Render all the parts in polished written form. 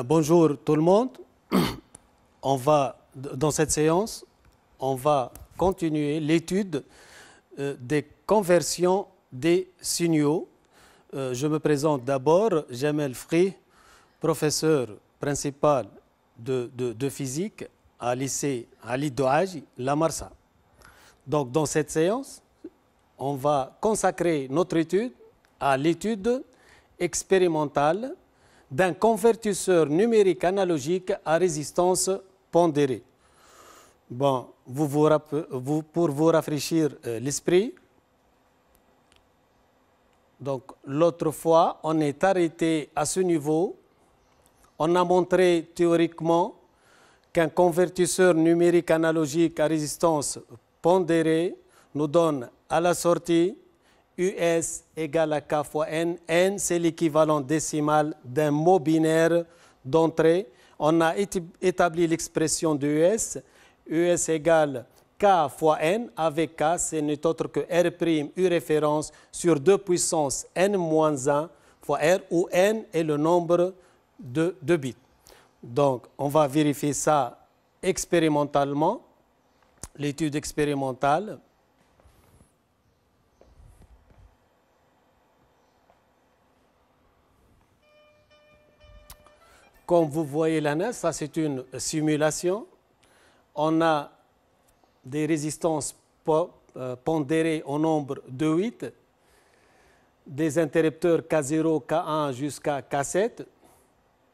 Bonjour tout le monde. Dans cette séance, on va continuer l'étude des conversions des signaux. Je me présente d'abord, Jamel Fri, professeur principal de physique à lycée Ali Douaji, La Marsa. Donc dans cette séance, on va consacrer notre étude à l'étude expérimentale d'un convertisseur numérique analogique à résistance pondérée. Bon, pour vous rafraîchir l'esprit, donc l'autre fois, on est arrêté à ce niveau. On a montré théoriquement qu'un convertisseur numérique analogique à résistance pondérée nous donne à la sortie US égale à K fois N. N, c'est l'équivalent décimal d'un mot binaire d'entrée. On a établi l'expression de US. US égale K fois N, avec K, ce n'est autre que R' U référence sur 2 puissance N-1 fois R, où N est le nombre de bits. Donc, on va vérifier ça expérimentalement, l'étude expérimentale. Comme vous voyez là, ça c'est une simulation. On a des résistances pondérées au nombre de 8, des interrupteurs K0, K1 jusqu'à K7,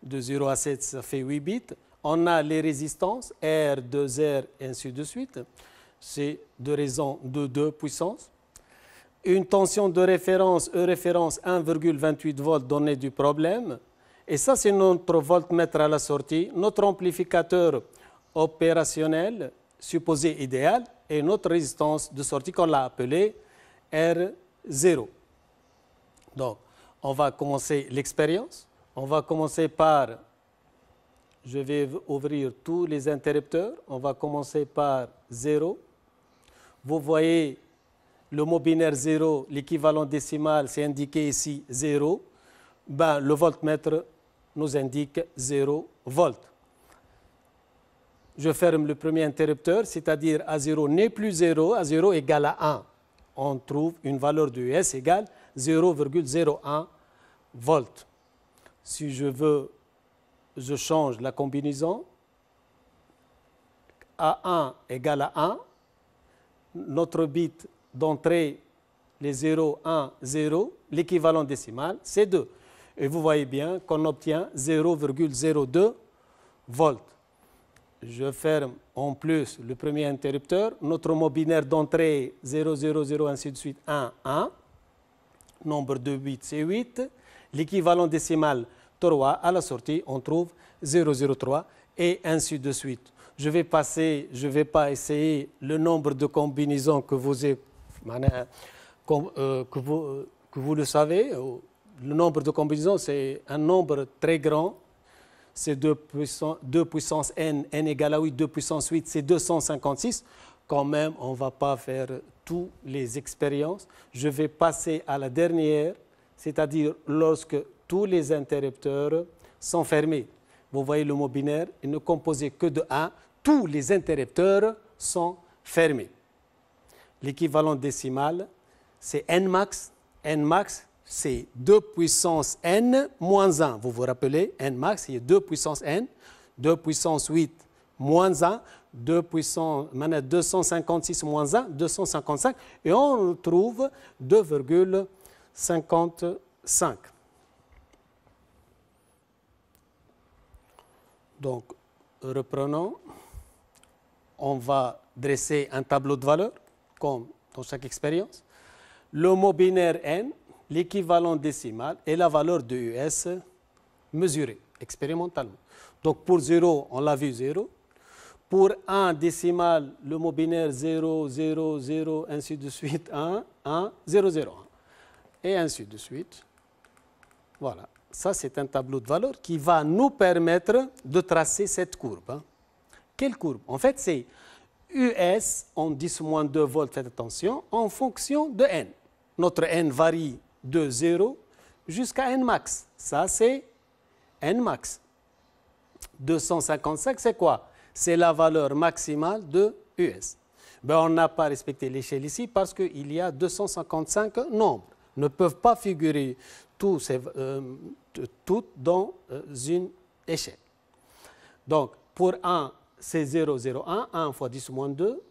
de 0 à 7 ça fait 8 bits. On a les résistances R, 2R et ainsi de suite. C'est de raison de 2 puissance. Une tension de référence, E référence 1,28 volts donnée du problème. Et ça, c'est notre voltmètre à la sortie, notre amplificateur opérationnel, supposé idéal, et notre résistance de sortie qu'on l'a appelée R0. Donc, on va commencer l'expérience. On va commencer par, je vais ouvrir tous les interrupteurs. On va commencer par 0. Vous voyez le mot binaire 0, l'équivalent décimal, c'est indiqué ici 0. Ben, le voltmètre nous indique 0 volts. Je ferme le premier interrupteur, c'est-à-dire A0 n'est plus 0, A0 égale à 1. On trouve une valeur de US égale 0,01 volts. Si je veux, je change la combinaison. A1 égale à 1. Notre bit d'entrée, les 0, 1, 0, l'équivalent décimal, c'est 2. Et vous voyez bien qu'on obtient 0,02 volts. Je ferme en plus le premier interrupteur. Notre mot binaire d'entrée 0, 0, 0, ainsi de suite, 1, 1. Nombre de bits, c'est 8. L'équivalent décimal 3. À la sortie, on trouve 0,03 et ainsi de suite. Je vais pas essayer le nombre de combinaisons que vous le savez. Le nombre de combinaisons, c'est un nombre très grand. C'est 2 puissance n, n égale à 8, 2 puissance 8, c'est 256. Quand même, on ne va pas faire toutes les expériences. Je vais passer à la dernière, c'est-à-dire lorsque tous les interrupteurs sont fermés. Vous voyez le mot binaire, il ne composé que de 1. Tous les interrupteurs sont fermés. L'équivalent décimal, c'est n max. N max, c'est 2 puissance n moins 1. Vous vous rappelez, n max, il y a 2 puissance n, 2 puissance 8 moins 1, 256 moins 1, 255, et on trouve 2,55. Donc, reprenons. On va dresser un tableau de valeurs, comme dans chaque expérience. Le mot binaire n, l'équivalent décimal et la valeur de US mesurée expérimentalement. Donc pour 0, on l'a vu 0. Pour 1 décimal, le mot binaire 0, 0, 0, ainsi de suite, 1, 1, 0, 0, 1. Et ainsi de suite. Voilà. Ça, c'est un tableau de valeurs qui va nous permettre de tracer cette courbe. Quelle courbe? En fait, c'est US en 10-2 volts, faites attention, en fonction de n. Notre n varie de 0 jusqu'à n max. Ça, c'est n max. 255, c'est quoi? C'est la valeur maximale de US. Ben, on n'a pas respecté l'échelle ici parce qu'il y a 255 nombres. Ne peuvent pas figurer toutes dans une échelle. Donc, pour 1, c'est 0, 0, 1, 1 fois 10 moins 2,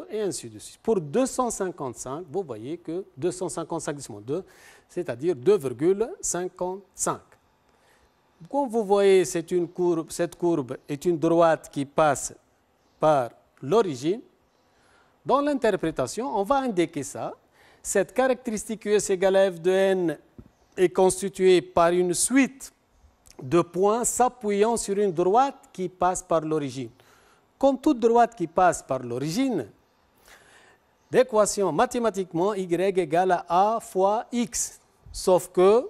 et ainsi de suite. Pour 255, vous voyez que 255 10 moins 2, c'est-à-dire 2,55. Comme vous voyez, cette courbe est une droite qui passe par l'origine. Dans l'interprétation, on va indiquer ça. Cette caractéristique US égale à f de n est constituée par une suite de points s'appuyant sur une droite qui passe par l'origine. Comme toute droite qui passe par l'origine, l'équation mathématiquement y égale à a fois x. Sauf que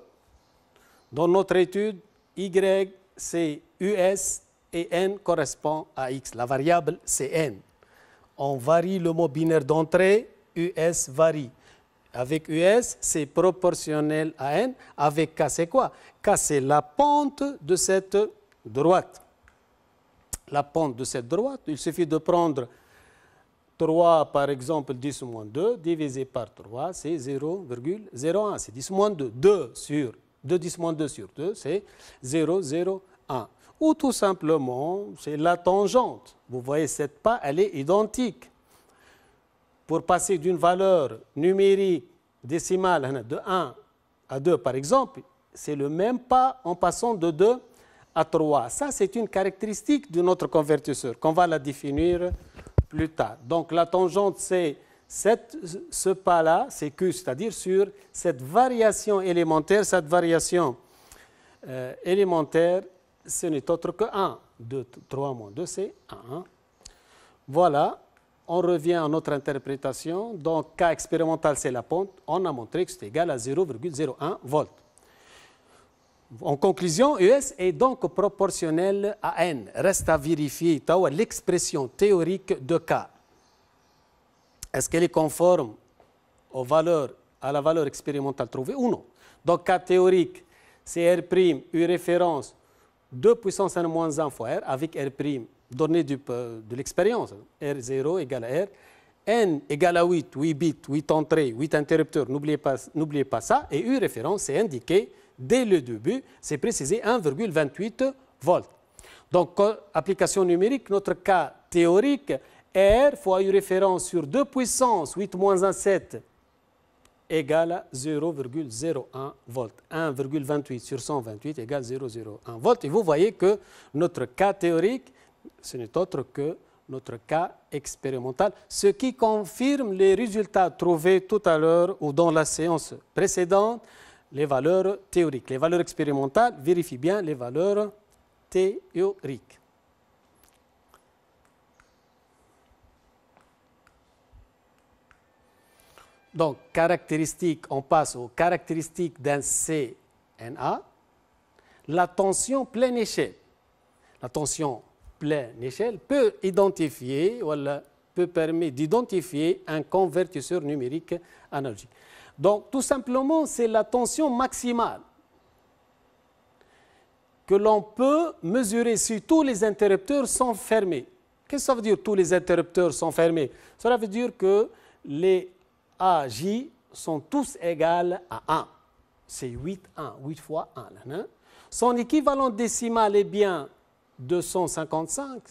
dans notre étude, y c'est us et n correspond à x. La variable c'est n. On varie le mot binaire d'entrée, us varie. Avec US, c'est proportionnel à n. Avec K, c'est quoi? K, c'est la pente de cette droite. La pente de cette droite, il suffit de prendre 3, par exemple, 10 moins 2, divisé par 3, c'est 0,01. C'est 10 moins 2. 2 10 moins 2 sur 2, c'est 0,01. Ou tout simplement, c'est la tangente. Vous voyez, cette pas, elle est identique. Pour passer d'une valeur numérique décimale de 1 à 2, par exemple, c'est le même pas en passant de 2 à 3. Ça, c'est une caractéristique de notre convertisseur qu'on va la définir plus tard. Donc, la tangente, c'est ce pas-là, c'est Q, c'est-à-dire sur cette variation élémentaire. Cette variation élémentaire, ce n'est autre que 1. 2, 3 moins 2, c'est 1. Voilà. On revient à notre interprétation. Donc, K expérimental, c'est la pente. On a montré que c'est égal à 0,01 volts. En conclusion, US est donc proportionnel à N. Reste à vérifier l'expression théorique de K. Est-ce qu'elle est conforme à la valeur expérimentale trouvée ou non? Donc, K théorique, c'est R', U référence, 2 puissance n moins 1 fois R, avec R' donné de l'expérience. R0 égale à R. N égale à 8, 8 bits, 8 entrées, 8 interrupteurs. N'oubliez pas ça. Et U référence, c'est indiqué dès le début, c'est précisé 1,28 volts. Donc, application numérique, notre cas théorique, R fois U référence sur 2 puissance 8 moins 1, 7 égale à 0,01 volts. 1,28 sur 128 égale 0,01 volts. Et vous voyez que notre cas théorique, ce n'est autre que notre cas expérimental, ce qui confirme les résultats trouvés tout à l'heure ou dans la séance précédente, les valeurs théoriques. Les valeurs expérimentales vérifient bien les valeurs théoriques. Donc, caractéristiques, on passe aux caractéristiques d'un CNA. La tension pleine échelle. La tension pleine échelle peut permettre d'identifier un convertisseur numérique analogique. Donc, tout simplement, c'est la tension maximale que l'on peut mesurer si tous les interrupteurs sont fermés. Qu'est-ce que ça veut dire, tous les interrupteurs sont fermés? Cela veut dire que les AJ sont tous égales à 1. C'est 8 fois 1. Là, hein? Son équivalent décimal est bien 255.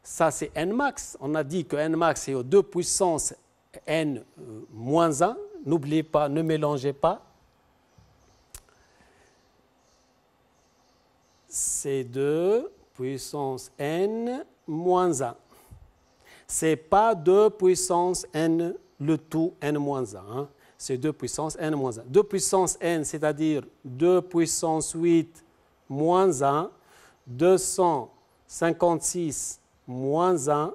Ça, c'est n max. On a dit que n max est au 2 puissance n moins 1. N'oubliez pas, ne mélangez pas. C'est 2 puissance n moins 1. Ce n'est pas 2 puissance n, le tout n moins 1. Hein. C'est 2 puissance n moins 1. 2 puissance n, c'est-à-dire 2 puissance 8 moins 1, 256 moins 1,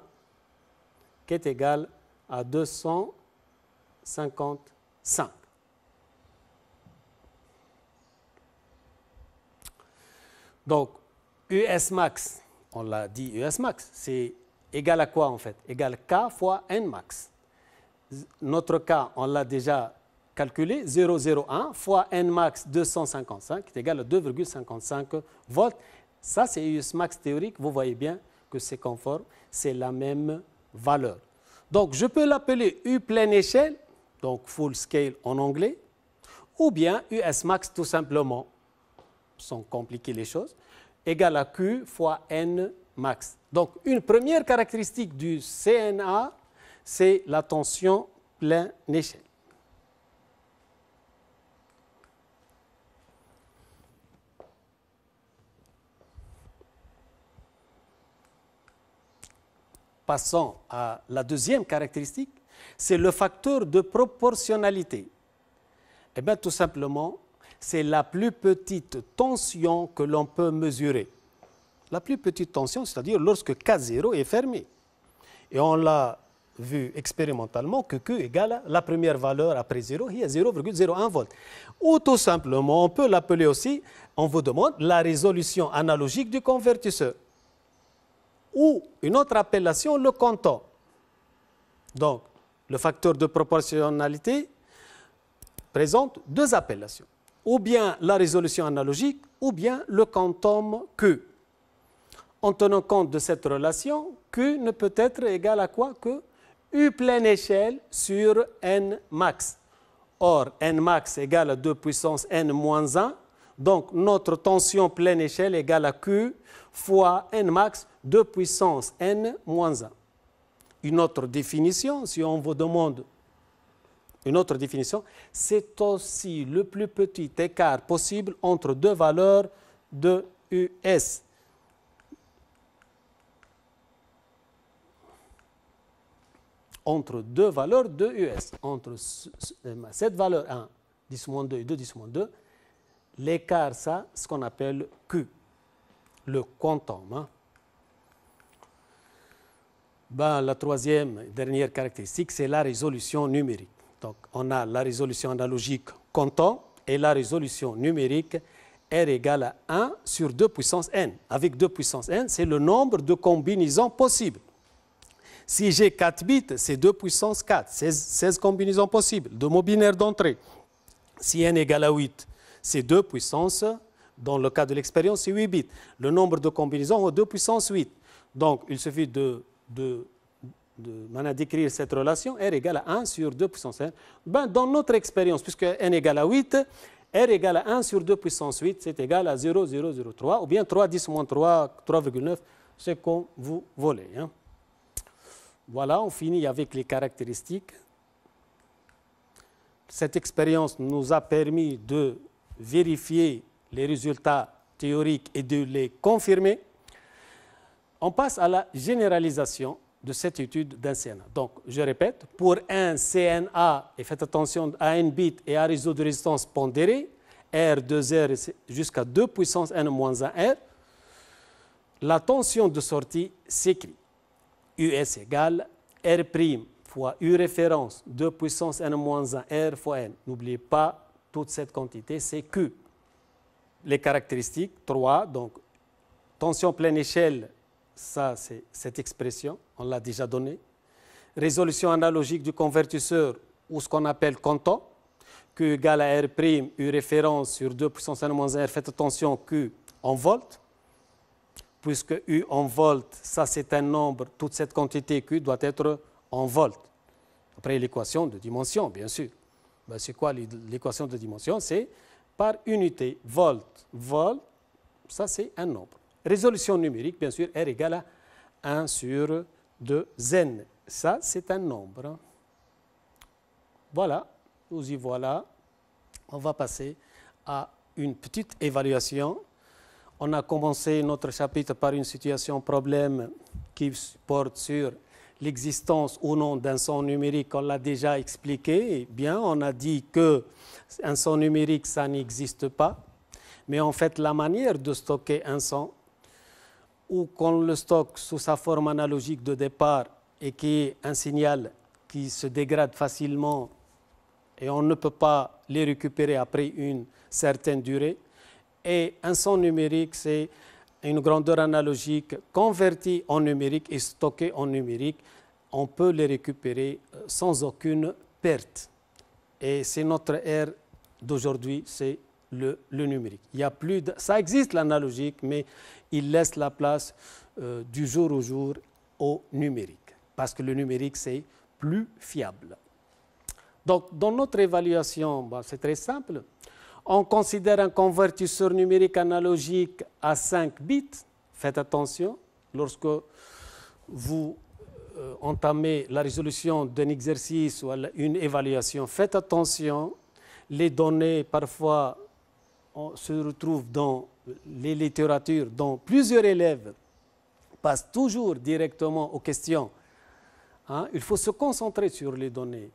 qui est égal à 255. Donc, US max, on l'a dit, US max, c'est égal à quoi en fait? Égal K fois N max. Notre cas, on l'a déjà calculer 0,01 fois n max 255 est égal à 2,55 volts. Ça, c'est US max théorique. Vous voyez bien que c'est conforme, c'est la même valeur. Donc, je peux l'appeler U pleine échelle, donc full scale en anglais, ou bien US max tout simplement, sans compliquer les choses, égal à Q fois N max. Donc, une première caractéristique du CNA, c'est la tension pleine échelle. Passons à la deuxième caractéristique, c'est le facteur de proportionnalité. Eh bien, tout simplement, c'est la plus petite tension que l'on peut mesurer. La plus petite tension, c'est-à-dire lorsque K0 est fermé. Et on l'a vu expérimentalement que Q égale la première valeur après 0, il y a 0,01 volts. Ou tout simplement, on peut l'appeler aussi, on vous demande la résolution analogique du convertisseur. Ou une autre appellation, le comptant. Donc, le facteur de proportionnalité présente deux appellations. Ou bien la résolution analogique, ou bien le quantum Q. En tenant compte de cette relation, Q ne peut être égal à quoi que U pleine échelle sur N max. Or, N max égale à 2 puissance N moins 1. Donc, notre tension pleine échelle égale à Q fois N max 2 puissance N moins 1. Une autre définition, si on vous demande une autre définition, c'est aussi le plus petit écart possible entre deux valeurs de US. Entre deux valeurs de US, entre cette valeur 1, 10-2 et 2, 10-2, l'écart, ça, ce qu'on appelle Q, le quantum. Hein. Ben, la troisième et dernière caractéristique, c'est la résolution numérique. Donc, on a la résolution analogique quantum et la résolution numérique R égale à 1 sur 2 puissance N. Avec 2 puissance N, c'est le nombre de combinaisons possibles. Si j'ai 4 bits, c'est 2 puissance 4, 16 combinaisons possibles, de mots binaires d'entrée. Si N égale à 8, c'est 2 puissance, dans le cas de l'expérience, c'est 8 bits. Le nombre de combinaisons est 2 puissance 8. Donc, il suffit d'écrire cette relation, R égale à 1 sur 2 puissance N. Ben, dans notre expérience, puisque N égale à 8, R égale à 1 sur 2 puissance 8, c'est égal à 0,003, ou bien 3, 10 moins 3, 3,9, c'est comme vous voulez. Hein. Voilà, on finit avec les caractéristiques. Cette expérience nous a permis de vérifier les résultats théoriques et de les confirmer. On passe à la généralisation de cette étude d'un CNA. Donc, je répète, pour un CNA, et faites attention à n bits et à réseau de résistance pondéré, R de R jusqu'à 2 puissance N-1R, la tension de sortie s'écrit US égale R' fois U référence 2 puissance N-1 R fois N. N'oubliez pas, toute cette quantité, c'est Q. Les caractéristiques, 3, donc tension pleine échelle, ça c'est cette expression, on l'a déjà donnée. Résolution analogique du convertisseur, ou ce qu'on appelle quantum, Q égale à R', U référence sur 2 puissance N-1 R, faites attention, Q en volts. Puisque U en volts, ça c'est un nombre, toute cette quantité Q doit être en volts. Après l'équation de dimension, bien sûr. Ben, c'est quoi l'équation de dimension? C'est par unité, volt, volt, ça c'est un nombre. Résolution numérique, bien sûr, R égale à 1 sur 2 N. Ça c'est un nombre. Voilà, nous y voilà. On va passer à une petite évaluation. On a commencé notre chapitre par une situation problème qui porte sur l'existence ou non d'un son numérique. On l'a déjà expliqué. Eh bien, on a dit qu'un son numérique, ça n'existe pas. Mais en fait, la manière de stocker un son, ou qu'on le stocke sous sa forme analogique de départ et qui est un signal qui se dégrade facilement et on ne peut pas les récupérer après une certaine durée, et un son numérique, c'est une grandeur analogique convertie en numérique et stockée en numérique. On peut les récupérer sans aucune perte. et c'est notre ère d'aujourd'hui, c'est le numérique. Il y a plus de, ça existe l'analogique, mais il laisse la place du jour au jour au numérique, parce que le numérique, c'est plus fiable. Donc, dans notre évaluation, c'est très simple. On considère un convertisseur numérique analogique à 5 bits. Faites attention, lorsque vous entamez la résolution d'un exercice ou une évaluation, faites attention. Les données, parfois, se retrouvent dans les littératures, dont plusieurs élèves passent toujours directement aux questions. Il faut se concentrer sur les données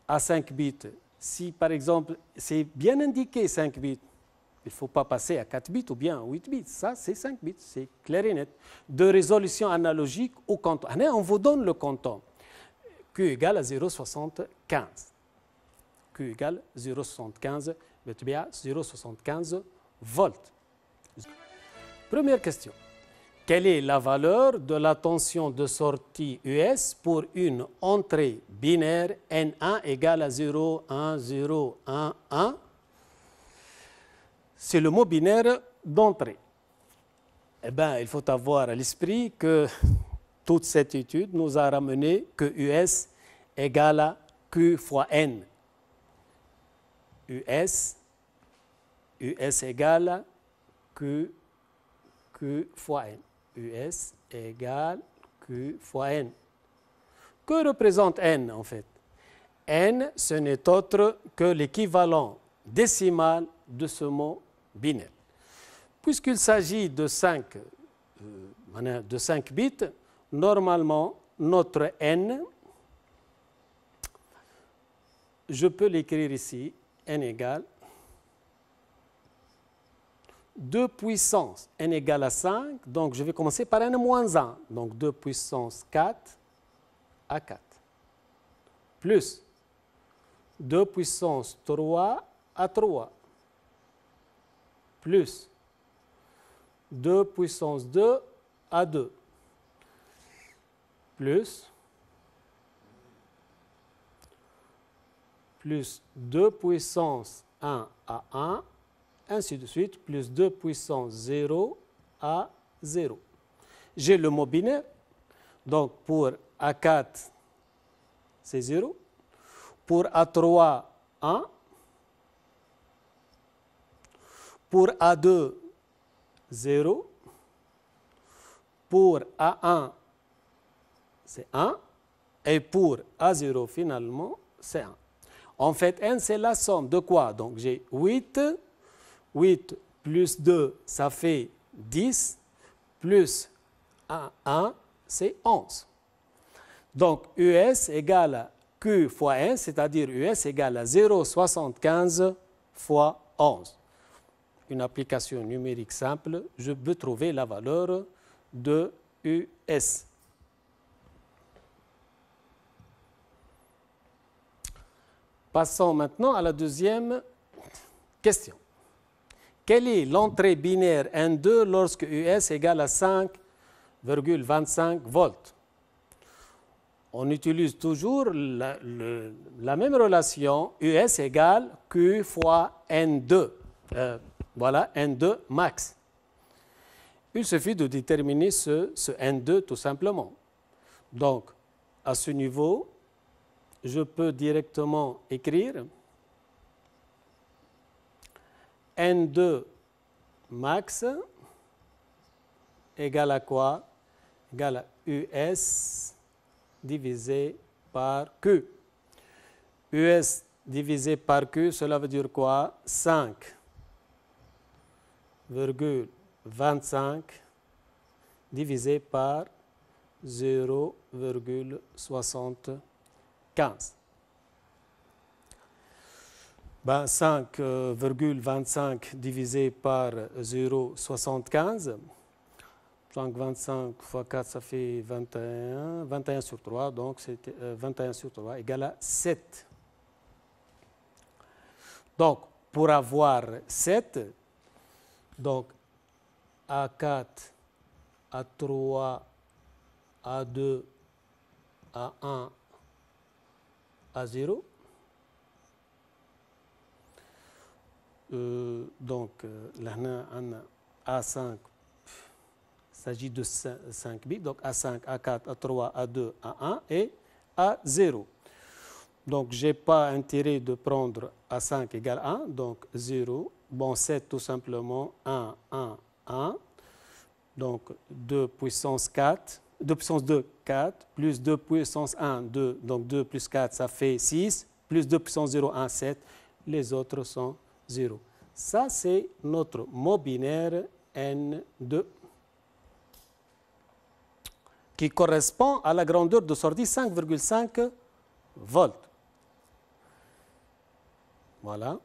à 5 bits. Si, par exemple, c'est bien indiqué 5 bits, il ne faut pas passer à 4 bits ou bien à 8 bits. Ça, c'est 5 bits, c'est clair et net. De résolution analogique au comptant. On vous donne le comptant. Q égale à 0,75. Q égale 0,75, 0,75 volts. Première question. Quelle est la valeur de la tension de sortie US pour une entrée binaire N1 égale à 0, 1, 0, 1, 1? C'est le mot binaire d'entrée. Eh bien, il faut avoir à l'esprit que toute cette étude nous a ramené que US égale à Q fois N. US égale à Q fois N. US égale Q fois N. Que représente N en fait? N, ce n'est autre que l'équivalent décimal de ce mot binaire. Puisqu'il s'agit de 5 bits, normalement, notre N, je peux l'écrire ici, N égale 2 puissance n égale à 5, donc je vais commencer par n moins 1, donc 2 puissance 4 à 4, plus 2 puissance 3 à 3, plus 2 puissance 2 à 2, plus 2 puissance 1 à 1, ainsi de suite, plus 2 puissance 0 à 0. J'ai le mot binaire, donc pour A4, c'est 0. Pour A3, 1. Pour A2, 0. Pour A1, c'est 1. Et pour A0, finalement, c'est 1. En fait, n, c'est la somme de quoi? Donc, j'ai 8. 8 plus 2, ça fait 10, plus 1, c'est 11. Donc, US égale à Q fois N, c'est-à-dire US égale à 0,75 fois 11. Une application numérique simple, je peux trouver la valeur de US. Passons maintenant à la deuxième question. Quelle est l'entrée binaire N2 lorsque US égale à 5,25 volts? On utilise toujours la même relation, US égale Q fois N2. Voilà, N2 max. Il suffit de déterminer ce N2 tout simplement. Donc, à ce niveau, je peux directement écrire N2 max égale à quoi? Égale à US divisé par Q. US divisé par Q, cela veut dire quoi? 5,25 divisé par 0,75. 5,25 divisé par 0,75. 5,25 fois 4, ça fait 21. 21 sur 3, donc c'est 21 sur 3 égale à 7. Donc, pour avoir 7, donc A4, A3, A2, A1, A0, Donc, là, on a A5, il s'agit de 5 bits. Donc, A5, A4, A3, A2, A1 et A0. Donc, je n'ai pas intérêt de prendre A5 égale 1, donc 0. Bon, 7 tout simplement 1, 1, 1. Donc, 2 puissance 4, 2 puissance 2, 4, plus 2 puissance 1, 2. Donc, 2 plus 4, ça fait 6, plus 2 puissance 0, 1, 7. Les autres sont 0. Ça, c'est notre mot binaire N2 qui correspond à la grandeur de sortie 5,5 volts. Voilà.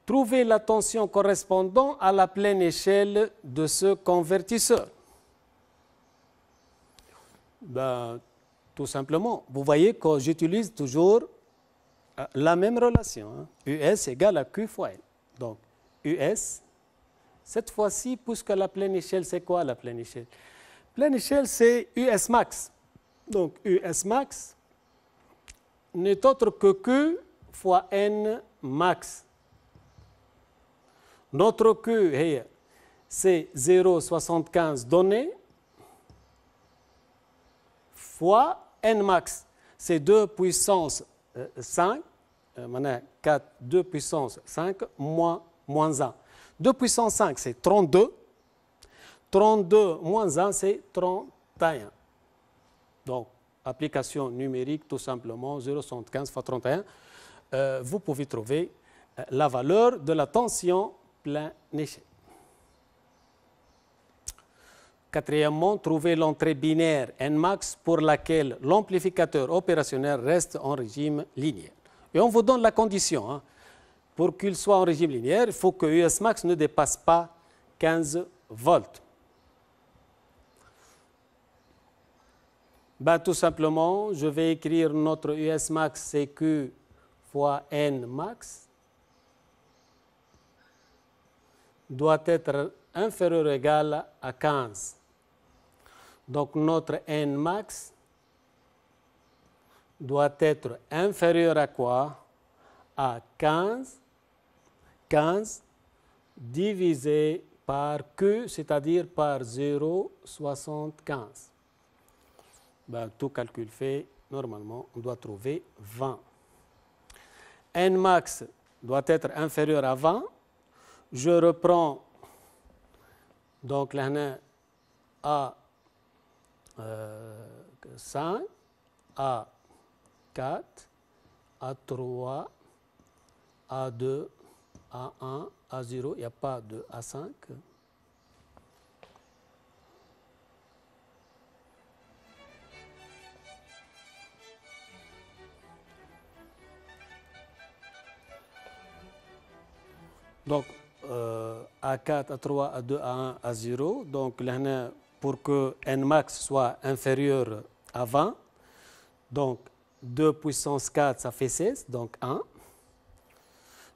Trouvez la tension correspondant à la pleine échelle de ce convertisseur. Ben, tout simplement, vous voyez que j'utilise toujours la même relation. Hein. US égale à Q fois L. Donc, US, cette fois-ci, puisque la pleine échelle, c'est quoi la pleine échelle? Pleine échelle, c'est US max. Donc, US max n'est autre que Q fois N max. Notre Q, c'est 0,75 donné fois N max. C'est 2 puissance 5, 2 puissance 5 moins 1. 2 puissance 5, c'est 32. 32 moins 1, c'est 31. Donc, application numérique, tout simplement, 0,75 fois 31. Vous pouvez trouver la valeur de la tension plein échelle. Quatrièmement, trouver l'entrée binaire Nmax pour laquelle l'amplificateur opérationnel reste en régime linéaire. Et on vous donne la condition. Hein. Pour qu'il soit en régime linéaire, il faut que USmax ne dépasse pas 15 volts. Ben, tout simplement, je vais écrire notre USmax, c'est Q fois Nmax doit être inférieur ou égal à 15. Donc, notre Nmax doit être inférieur à quoi? À 15 divisé par Q, c'est-à-dire par 0,75. Ben, tout calcul fait, normalement, on doit trouver 20. Nmax doit être inférieur à 20. Je reprends donc là A 5, A 4, A3, A2, A1, A0, il n'y a pas de A5. Donc, A4, A3, A2, A1, A0. Donc, là, pour que Nmax soit inférieur à 20, donc 2 puissance 4, ça fait 16, donc 1.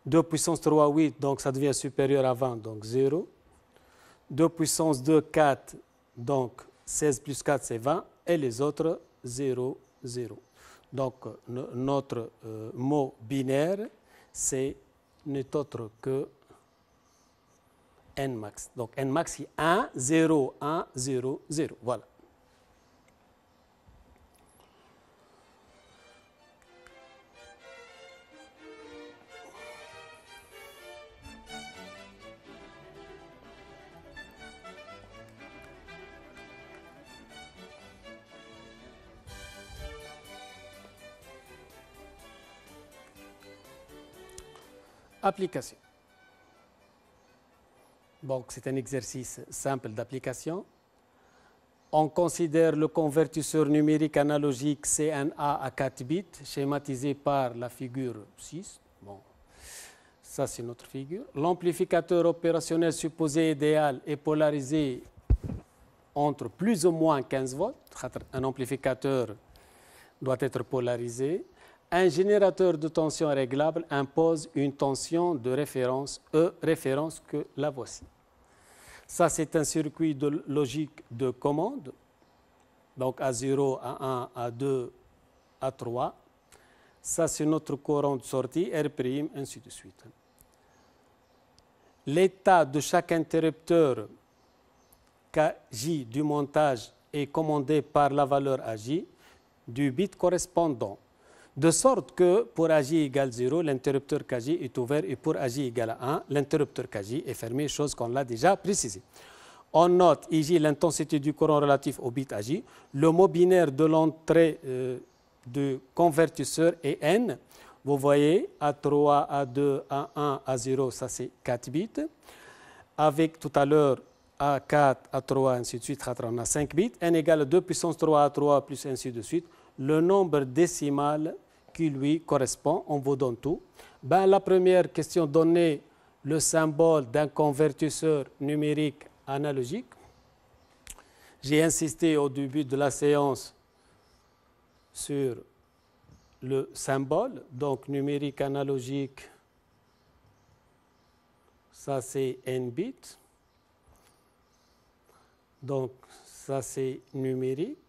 2 puissance 3, 8, donc ça devient supérieur à 20, donc 0. 2 puissance 2, 4, donc 16 plus 4, c'est 20. Et les autres, 0, 0. Donc, notre mot binaire, c'est n'est autre que Nmax. Donc, Nmax, c'est 1, 0, 1, 0, 0. Voilà. Application. Donc, c'est un exercice simple d'application. On considère le convertisseur numérique analogique CNA à 4 bits, schématisé par la figure 6. Bon, ça, c'est notre figure. L'amplificateur opérationnel supposé idéal est polarisé entre plus ou moins 15 volts. Un amplificateur doit être polarisé. Un générateur de tension réglable impose une tension de référence, référence que la voici. Ça, c'est un circuit de logique de commande. Donc, A0, A1, A2, A3. Ça, c'est notre courant de sortie, R', ainsi de suite. l'état de chaque interrupteur KJ du montage est commandé par la valeur AJ du bit correspondant. De sorte que pour AJ égale 0, l'interrupteur KJ est ouvert et pour AJ égale 1, l'interrupteur KJ est fermé, chose qu'on l'a déjà précisée. On note ici l'intensité du courant relatif au bit AJ. Le mot binaire de l'entrée du convertisseur est N. Vous voyez, A3, A2, A1, A0, ça c'est 4 bits. Avec tout à l'heure A4, A3, ainsi de suite, on a 5 bits. N égale 2 puissance 3 A3, plus ainsi de suite. Le nombre décimal qui lui correspond, on vous donne tout. Ben, la première question, donner le symbole d'un convertisseur numérique analogique. J'ai insisté au début de la séance sur le symbole, donc numérique analogique, ça c'est n bits. Donc ça c'est numérique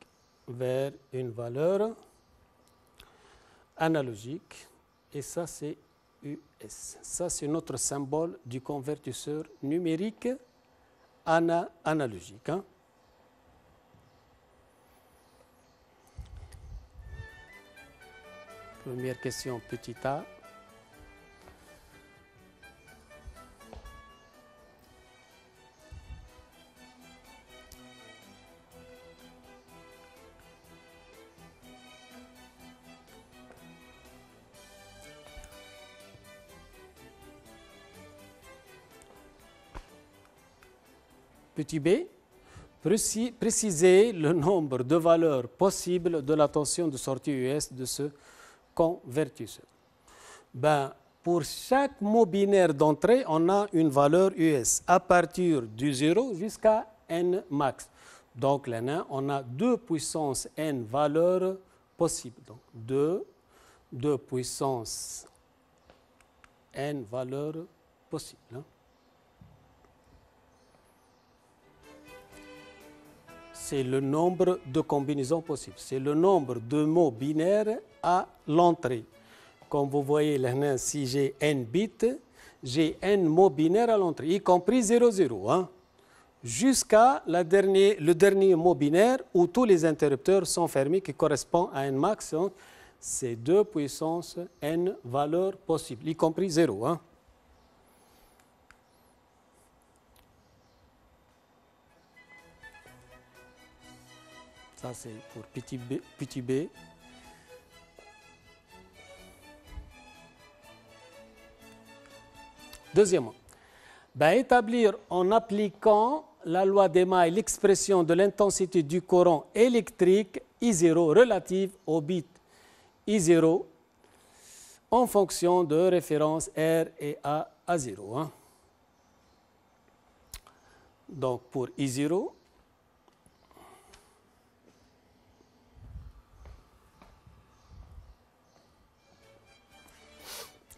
vers une valeur analogique et ça c'est US. Ça c'est notre symbole du convertisseur numérique analogique. Hein. Première question, petit a. Petit b, préciser le nombre de valeurs possibles de la tension de sortie US de ce convertisseur. Ben, pour chaque mot binaire d'entrée, on a une valeur US à partir du 0 jusqu'à n max. Donc, là, on a 2 puissance n valeurs possibles. Donc, 2 puissance n valeurs possibles. Hein. C'est le nombre de combinaisons possibles. C'est le nombre de mots binaires à l'entrée. Comme vous voyez, là, si j'ai n bits, j'ai n mots binaires à l'entrée, y compris 0, 0. Hein, jusqu'à le dernier mot binaire où tous les interrupteurs sont fermés, qui correspond à n max. Hein, c'est 2 puissance n valeurs possibles, y compris 0. Hein. Ça, c'est pour petit b. Deuxièmement, ben, établir en appliquant la loi d'Ema et l'expression de l'intensité du courant électrique I0 relative au bit I0 en fonction de référence R et A à 0. Hein. Donc, pour I0,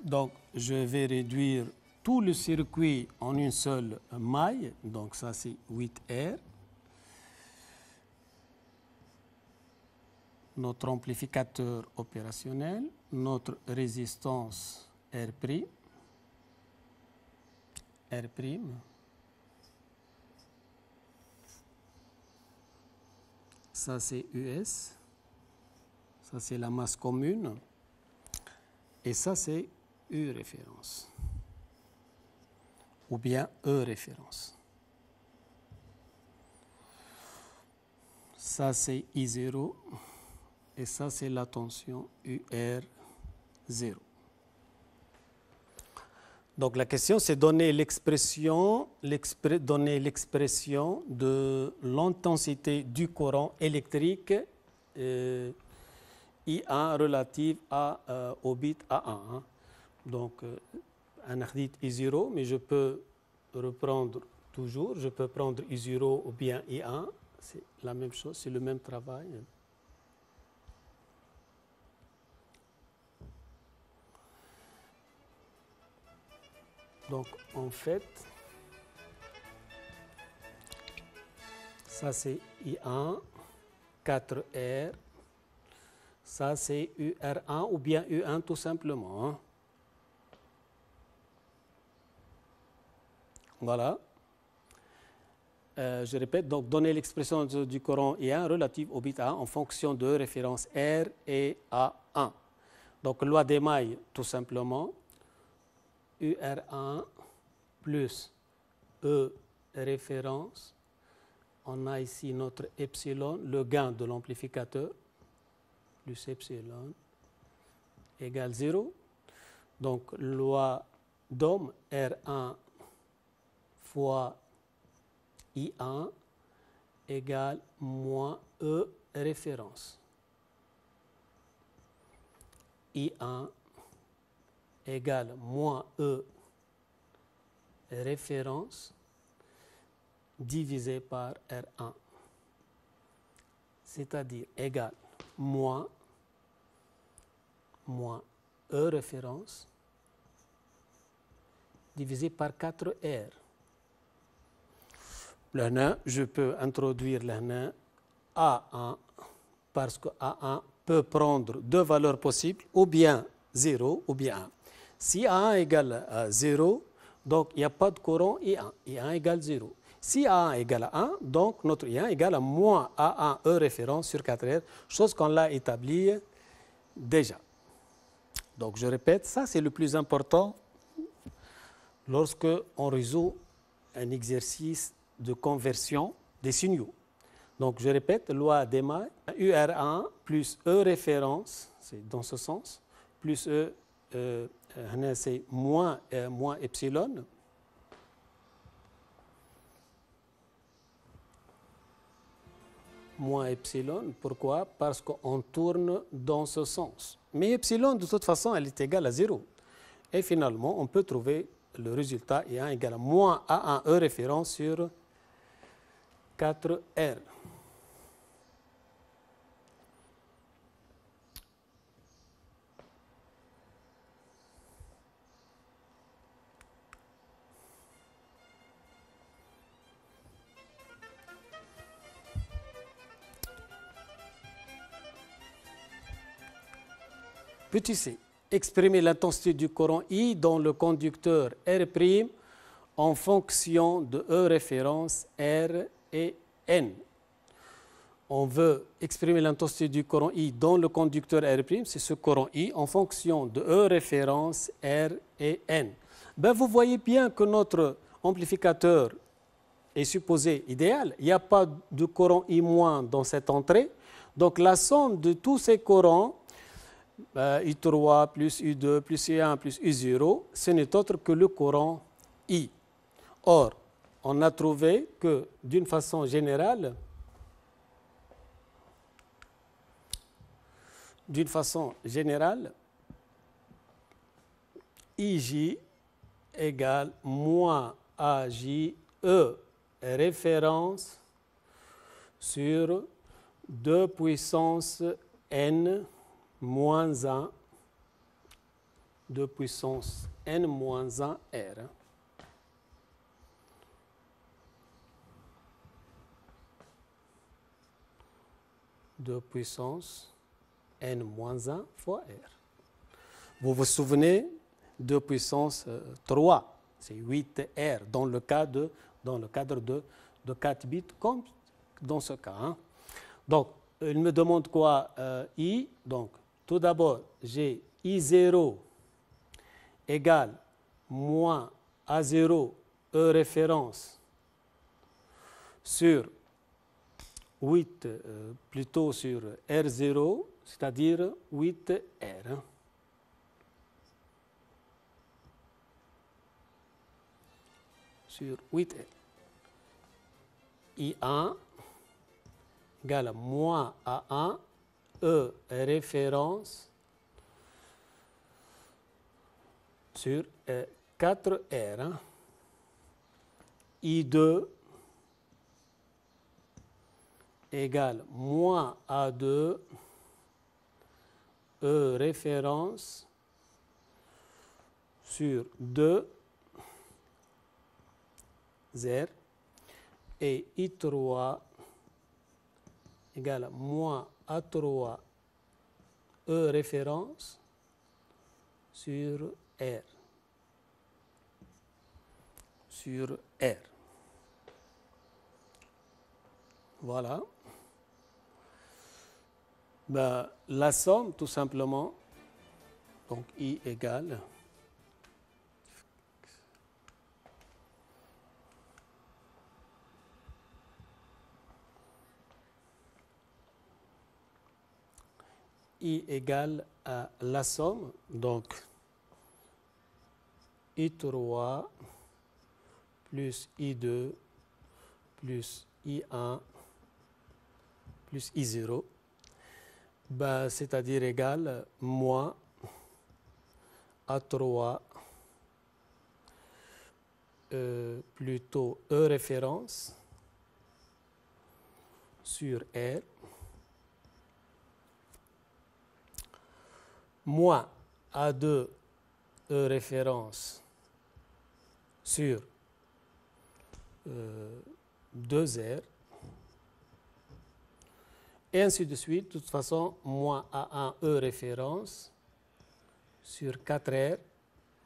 donc, je vais réduire tout le circuit en une seule maille. Donc, ça, c'est 8R. Notre amplificateur opérationnel, notre résistance R'. Ça, c'est US. Ça, c'est la masse commune. Et ça, c'est U référence ou bien E référence. Ça, c'est I0 et ça, c'est la tension UR0. Donc, la question, c'est donner l'expression de l'intensité du courant électrique I1 relative au bit A1. Hein. Donc, un ardite I0, mais je peux reprendre toujours, je peux prendre I0 ou bien I1, c'est la même chose, c'est le même travail. Donc, en fait, ça c'est I1, 4R, ça c'est UR1 ou bien U1 tout simplement. Hein. Voilà. Je répète, donc donner l'expression du courant I1 relative au bit A1 en fonction de référence R et A1. Donc loi d'émail, tout simplement, UR1 plus E référence. On a ici notre epsilon, le gain de l'amplificateur, plus epsilon égale 0. Donc loi d'Ohm, R1 fois I1 égale moins E référence. I1 égale moins E référence divisé par R1, c'est-à-dire égal moins E référence divisé par 4R. Là, je peux introduire là A1 parce que A1 peut prendre deux valeurs possibles, ou bien 0 ou bien 1. Si A1 égale à 0, donc il n'y a pas de courant I1. I1 égale 0. Si A1 égale à 1, donc notre I1 égale à moins A1 E référence sur 4R, chose qu'on l'a établie déjà. Donc je répète, ça c'est le plus important lorsque on résout un exercice de conversion des signaux. Donc je répète, loi d'émail, UR1 plus E référence, c'est dans ce sens, plus E, c'est moins epsilon, moins epsilon. Pourquoi? Parce qu'on tourne dans ce sens. Mais epsilon, de toute façon, elle est égale à 0. Et finalement, on peut trouver le résultat I1 égale à moins A1E référence sur 4R. Petit c, exprimer l'intensité du courant I dans le conducteur R' en fonction de E référence R et N. On veut exprimer l'intensité du courant I dans le conducteur R', c'est ce courant I en fonction de E référence R et N. Ben, vous voyez bien que notre amplificateur est supposé idéal. Il n'y a pas de courant I- dans cette entrée. Donc la somme de tous ces courants, I3 plus I2 plus I1 plus I0, ce n'est autre que le courant I. Or, on a trouvé que d'une façon générale, IJ égale moins AJE référence sur 2 puissance N moins 1, 2 puissance N moins 1 R. De puissance N moins 1 fois R. Vous vous souvenez, 2 puissance 3, c'est 8R dans le cadre de 4 bits, comme dans ce cas. Hein. Donc, il me demande quoi I. Donc, tout d'abord, j'ai I0 égale moins A0 E référence sur 8 plutôt sur R0, c'est-à-dire 8R. Sur 8R. I1 égale à moins A1 E référence sur 4R. I2 égale moins A2 E référence sur 2 Z et I3 égale à moins A3 E référence sur R. Sur R. Voilà. Ben, la somme, tout simplement, donc I égale I égale à la somme, donc I3 plus I2 plus I1 plus I0, ben, c'est-à-dire égal moins A3 plutôt E référence sur R moins A2 E référence sur 2R, et ainsi de suite. De toute façon, moins A1 E référence sur 4R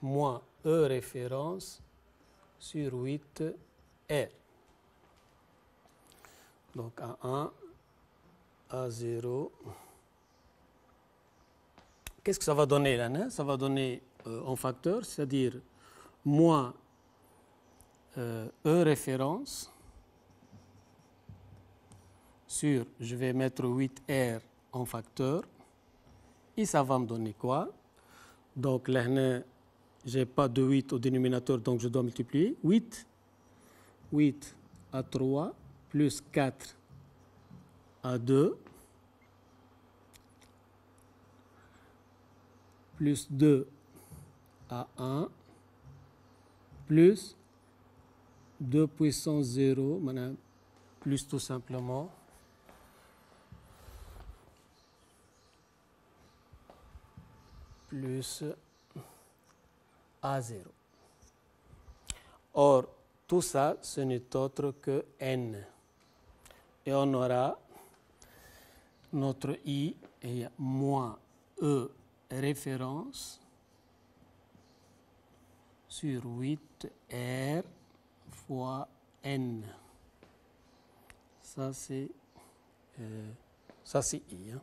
moins E référence sur 8R. Donc A1, A0. Qu'est-ce que ça va donner là, hein? Ça va donner en facteur, c'est-à-dire moins E référence sur, je vais mettre 8R en facteur, et ça va me donner quoi? Donc là, je n'ai pas de 8 au dénominateur, donc je dois multiplier. 8 à 3 plus 4 à 2 plus 2 à 1 plus 2 puissance 0, maintenant plus tout simplement plus A0. Or, tout ça, ce n'est autre que N. Et on aura notre I et moins E référence sur 8R fois N. Ça, c'est I. Hein.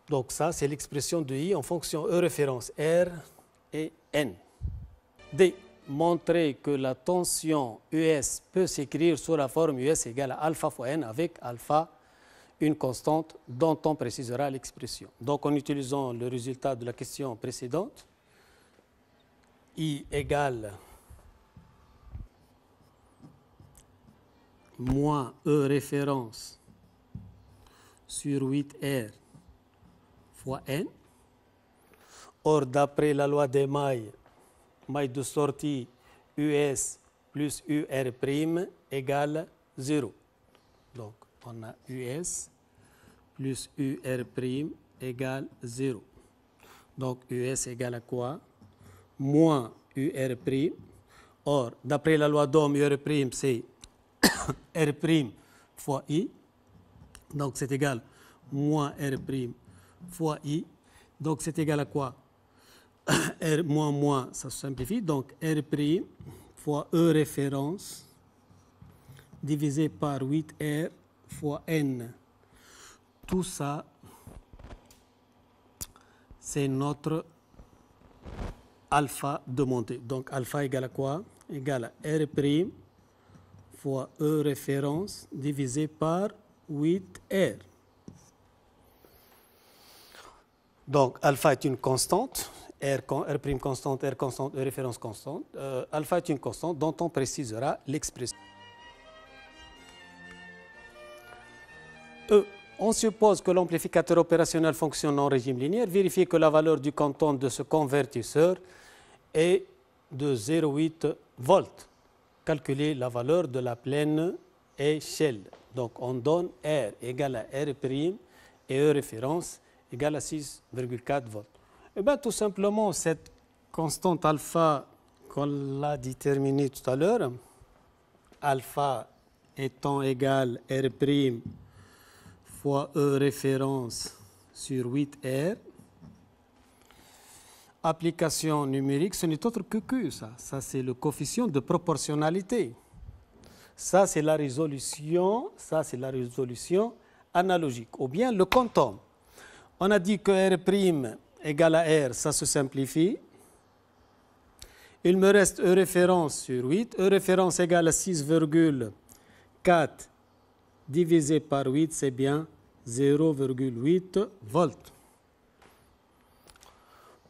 Donc ça, c'est l'expression de I en fonction E référence R et N. D. Montrer que la tension US peut s'écrire sous la forme US égale à alpha fois N avec alpha, une constante dont on précisera l'expression. Donc en utilisant le résultat de la question précédente, I égale moins E référence sur 8R fois N. Or, d'après la loi des mailles de sortie US plus UR' égale 0. Donc, on a US plus UR' égale 0. Donc, US égale à quoi? Moins UR'. Or, d'après la loi d'Ohm, UR', c'est R' fois I. Donc, c'est égal moins R' fois I. Donc, c'est égal à quoi? R moins, ça se simplifie. Donc, R' fois E référence divisé par 8R fois N. Tout ça, c'est notre alpha demandé. Donc, alpha égale à quoi? Égale à R' fois E référence divisé par 8R. Donc, alpha est une constante, R' constante, R constante, E référence constante. Alpha est une constante dont on précisera l'expression. E. On suppose que l'amplificateur opérationnel fonctionne en régime linéaire. Vérifiez que la valeur du comptant de ce convertisseur est de 0,8 volts. Calculez la valeur de la pleine échelle. Donc, on donne R égale à R' et E référence égale à 6,4 volts. Eh bien, tout simplement, cette constante alpha qu'on l'a déterminée tout à l'heure, alpha étant égal R' fois E référence sur 8R, Application numérique, ce n'est autre que Q, ça. Ça, c'est le coefficient de proportionnalité. Ça, c'est la résolution. Ça, c'est la résolution analogique. Ou bien le quantum. On a dit que R' égale à R, ça se simplifie. Il me reste E référence sur 8. E référence égale à 6,4 divisé par 8, c'est bien 0,8 volts.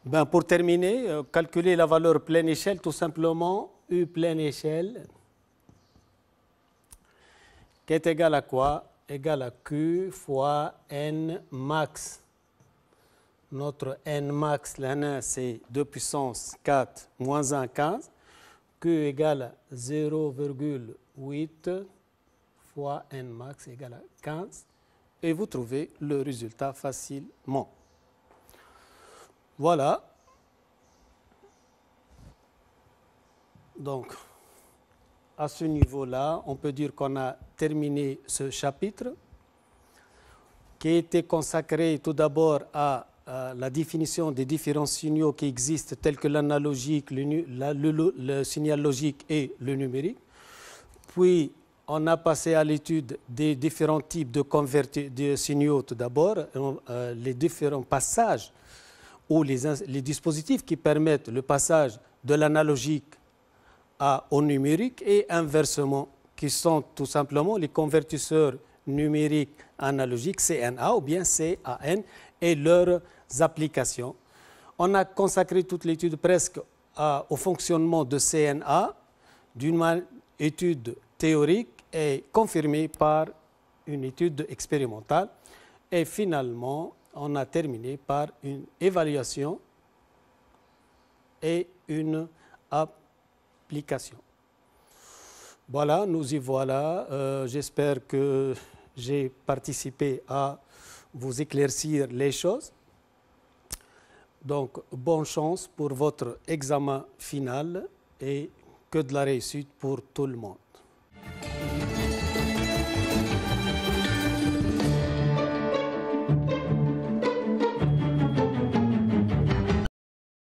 Ben, pour terminer, calculer la valeur pleine échelle, tout simplement, U pleine échelle, qui est égal à quoi? Égal à Q fois N max. Notre N max, là, c'est 2 puissance 4 moins 1, 15. Q égale à 0,8 fois N max égale à 15. Et vous trouvez le résultat facilement. Voilà. Donc, à ce niveau-là, on peut dire qu'on a terminé ce chapitre qui a été consacré tout d'abord à la définition des différents signaux qui existent tels que l'analogique, le signal logique et le numérique. Puis, on a passé à l'étude des différents types de signaux tout d'abord, les différents passages ou les dispositifs qui permettent le passage de l'analogique au numérique et inversement, qui sont tout simplement les convertisseurs numériques analogiques CNA ou bien CAN et leurs applications. On a consacré toute l'étude presque au fonctionnement de CNA d'une étude théorique et confirmée par une étude expérimentale. Et finalement, on a terminé par une évaluation et une application. Voilà, nous y voilà. J'espère que j'ai participé à vous éclaircir les choses. Donc, bonne chance pour votre examen final et que de la réussite pour tout le monde.